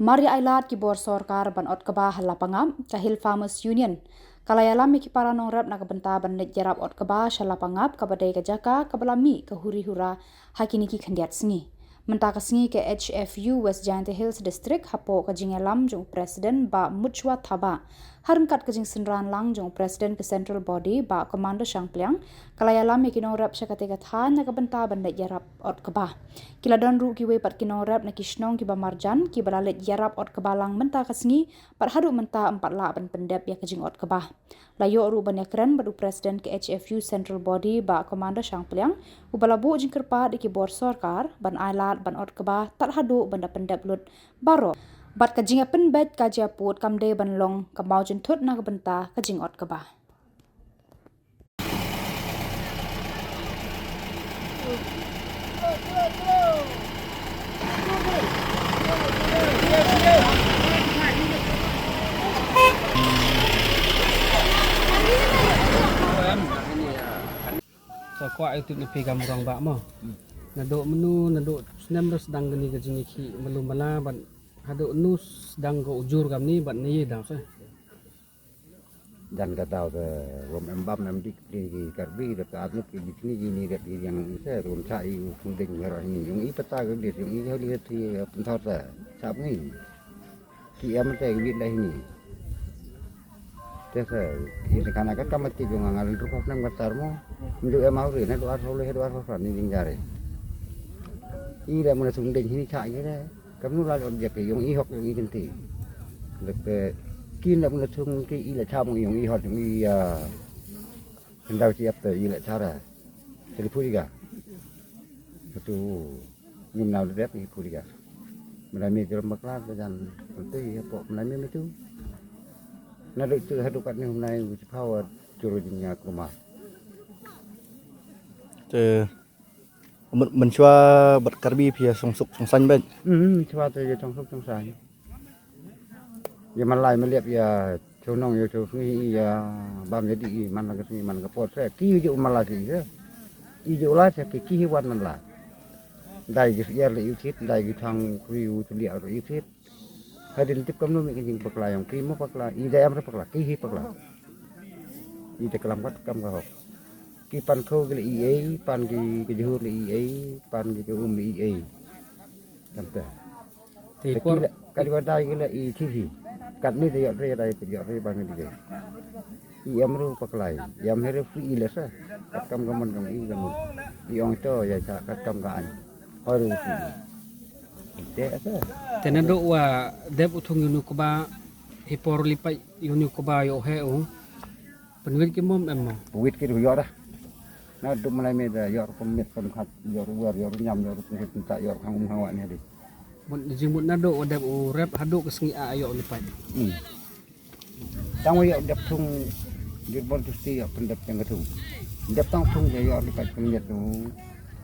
Mari ailat ki bor sorkar ban ot kebah lapangam kahil Farmers Union. Kalayalam ki paranong rap na kabenta ban net jarap ot kebah shalapangap kabadai kajaka kabalami kahuri hura hakini ki khandiat singi. Mentaka singi ke HFU West Giant Hills District hapo kajingalam jong presiden ba Muchwa Thaba. Harengkat kajing senran lang jong presiden ke Central Body ba Komando Shangpliang kalayalam kinong rap syakate kathan na kabenta ban net jarap ot kebah. Kila don ru ki we pat kinong rap na kishnong ki ba marjan ki balalet jarap ot kebalang menta kasingi pat hadu menta 4 la ban pendep ya kajing ot kebah. Layo ru ban yakren badu presiden ke HFU Central Body ba Komando Shangpliang ubalabu jing kerpa di ki bor sorkar ban ailat ban ot kebah tat hadu banda pendep lut baro. Bat kajing apen bet kajia put kamde ban long kamau jentut na kabenta kajing ot kebah. So kuat itu lebih gampang bak mo. Naduk menu naduk senem ros sedang geni kejini ki belum bala ban haduk nus sedang go ujur kam ni ban ni dah sah. Dan kata rom embam dik di karbi de atlet di sini gini de yang saya rom sai funding merah ini yung ipata ke dia yung ini lihat di pentar sa sap ni ki am te di dah ini desa ini kana kan kamati yung ngalil ru kok nang batar mo ndu emau ri na doar soleh doar fran ni jare i da mun funding ini sai ke da kamu la objek yung i hok yung i tenti le kia là một thùng cái y là cha một yung y họ yung y hiện đại chỉ áp tới y là cha ra thì phu đi cả itu nhung nào được thì phu đi cả mình làm gì cho mặc lá cho dàn tới apa mình làm gì itu nó được từ hai đôi cắt hôm nay chỉ phao churu di nhà của mà mình cho bật karbi phía sông sục sông xanh bên cho tới trong sông trong sài ya man lai man liap ya chonong yo chu ngi ya bam ya di man la ngi man ka pot se ki ju man la ki se i ju la se ki wan man la dai gi ya le yu thit dai gi thang riu tu lia ro yu thit hadin tip kam no mi ki pak la yang ki mo pak la i dai am pak la ki hi pak la i te kalam kat kam ka hok ki pan kho gi le i ei pan gi ju le i ei pan gi ju le i ei tam ta Thì ki la ka di dai gi le i thi hi kat ni dia re dai dia re bang dia i amru paklai yam here free le sa kat kam kam i kam i ong to ya sa kat kam ga an horu te sa Te naduk wa dep utung yunu kuba hipor lipai yunu kuba yo he u. Penwit ki mom em mo. wit ki yo dah na du malai me da yo pemit pemkhat yo war yo nyam yo pemit ta yo hang hawa ni di Mun jimut naduk wa dep u rep haduk kesengi a yo lipai. tang yo dep thung di bon tu sti yo pendep yang thung dep tang thung yo di pat pemit tu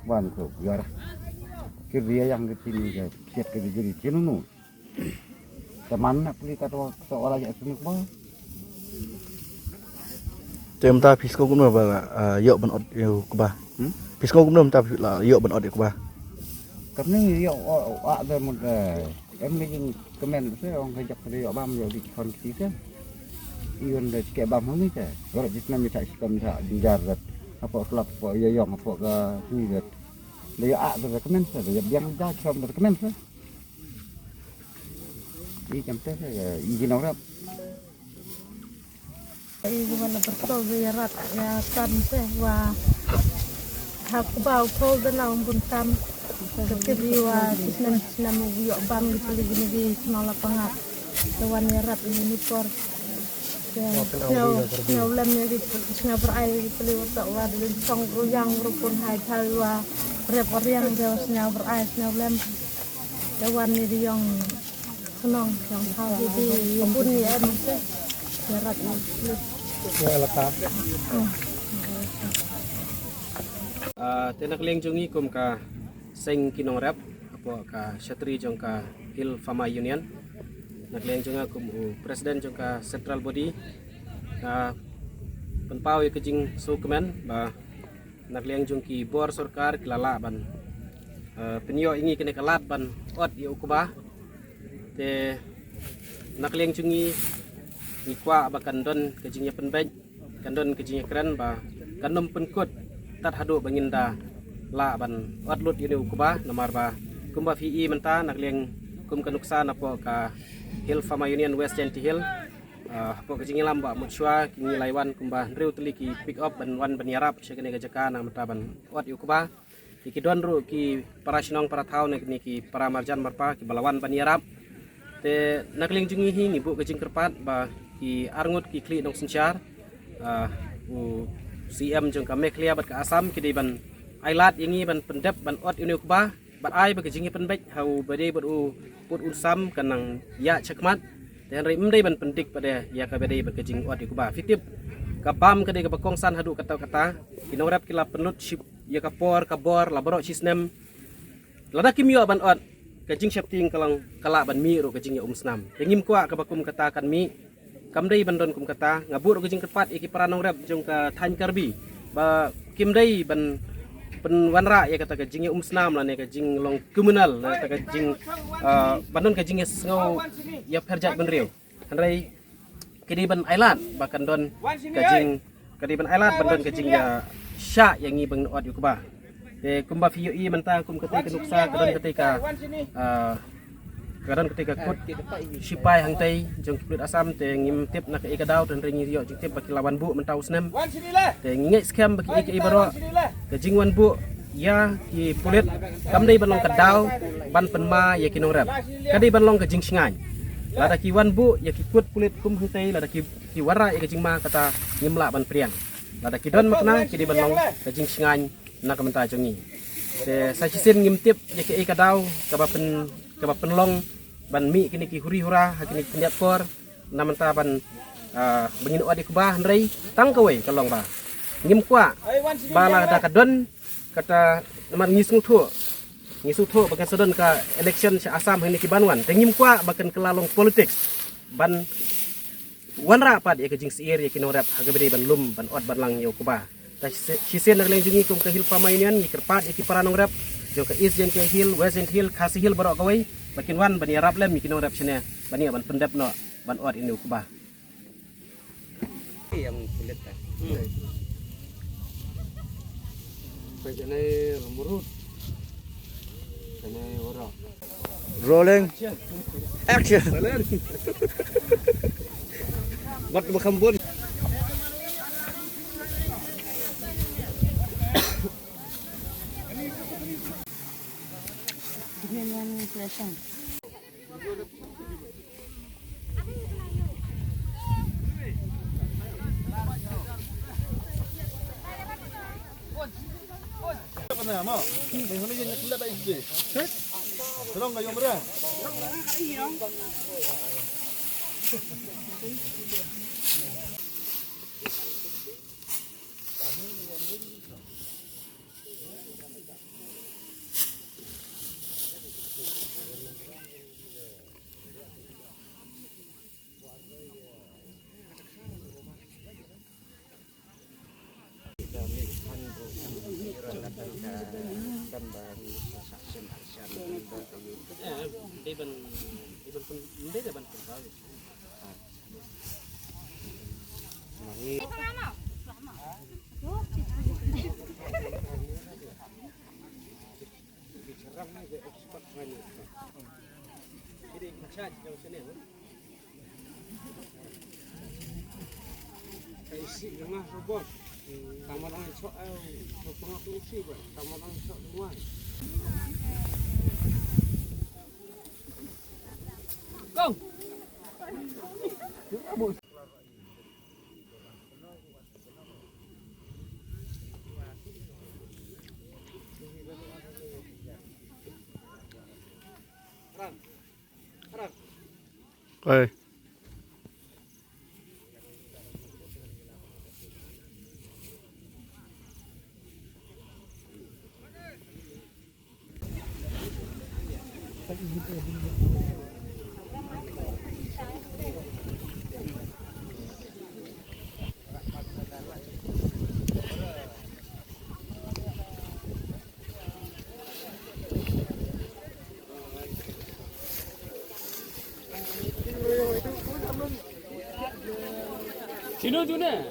wan ko yo dah ki dia yang di sini ya siap ke jadi sini nu teman nak beli kata orang ya sini apa tem ta pisco cũng được và dựa bận ọt yêu của bà pisco cũng được ta là dựa bận ọt của bà karena yo ada mud em ni kemen saya orang kajak dari yo bam yo di konfisi kan ion de ke bam ni ke orang di sana minta sikam sa dijar apa kelap apa yo yo apa ke ni de dia ada kemen sa dia yang dah som de kemen sa ini jam teh izin orang gimana betul ya rat ya kan teh wah aku bau kol dalam buntam ketika wa senam yo bang di peli gini senala pangap lawan ya rat ini por ya lem ya di senga berai di peli wa wa di song yang rupun hai thai wa rep riang jo senga berai senga lem lawan ni yang senang yang thau di pun ni em teh ya rat ini Ya lata. Te nak leng jungi kum ka seng kinong rap apa ka Shatri jong ka Hill Farmers Union. Nak leng junga kum presiden jong ka Central Body. Penpau ye kejing su kemen ba nak leng jong ki bor sarkar kilala ban penyo ingi kene kalat ban ot ye ukubah te nakleng chungi ni kwa ba kandon kejingnya penbej kandon kejingnya keren ba kanom penkut tat hadu banginda la ban atlut yuni ukuba namar ba kumba fi menta nakleng kum kanuksa napo ka Hill Farmer Union West Genti Hill po kejingnya lamba mutswa kini laiwan kumba riu teli ki pick up ban wan banyarap syakene gajaka nang meta ban wat ukuba ki don ru ki para sinong para thau ni ki para marjan marpa ki balawan banyarap te nakling jungi hi ngibu kejing kerpat ba ki arngut ki kli nong senchar u CM jong ka meklia bat ka asam ki di ban ailat yangi ban pendep ban ot uni ukba bat ai ba kejing penbek hau bade bat u put unsam kanang ya chakmat dan rai mdai ban pendik pada ya ka bade bat kejing ot ukba fitip ka bam ka de ka bakongsan hadu kata-kata kinorap kila penlut ship ya ka por ka bor laboro sisnem lada kimyo ban ot kejing shapting kalang kala ban mi ro kejing ya snam tengim kwa ka bakum kata kan mi kamdai bandon kum kata ngabur kejing kepat iki paranong rap jong ka than karbi ba kimdai ban pen wanra ya kata kejing ya snam la ne kejing long komunal la kata kejing bandon kejing ya sngau ya perjat benriu hanrai kedi ban ailat bahkan don kejing kedi ban ailat bandon kejing ya sya yang ngi bang ot yu ba te kumba fiyo i menta kum ketika nuksa kadon ketika kadon ketika kut sipai hangtai jong kiplit asam te ngim tip nak ika daw dan ringi yo jong tip baki lawan bu mentau snem te ngingai scam baki ika ibaro kejing wan bu ya ki pulit kamdai banlong kadaw ban penma ya kinong rap kadai banlong kejing singai lada ki wan bu ya ki kut pulit kum hangtai lada ki wara ya kejing ma kata ngimla ban priang lada ki don makna ki di banlong kejing singai nak menta jongi te sachisin ngimtip ya ke ikadaw kabapen long ban mi kini ki huri hura hakini kindiat kor namenta ban bengin odi kubah ndrei tang kowe kalong ba ngim kwa bala da kadon kata naman ngisu thu bakan sedon ka election sa Asam hani ki banwan te ngim kwa bakan kelalong politics ban wanra pad ya kejing siir ya kinorap hagabede ban lum ban ot ban lang yo kubah Sisir nagleng jungi kum ke Hill Farmer Union ni kerpat iki paranong rap jo ke East Genti Hill West Genti Hill Khasi Hill barok kawai bakin wan bani rap lem kinong rap sene bani ban pendap no ban ot ini ukubah yang kulit kan bajane lemurut sene ora Rolling action bat bakambun isi rumah robot kamar orang sok pengaku isi kamar orang sok semua go Oi. Sino tu ne?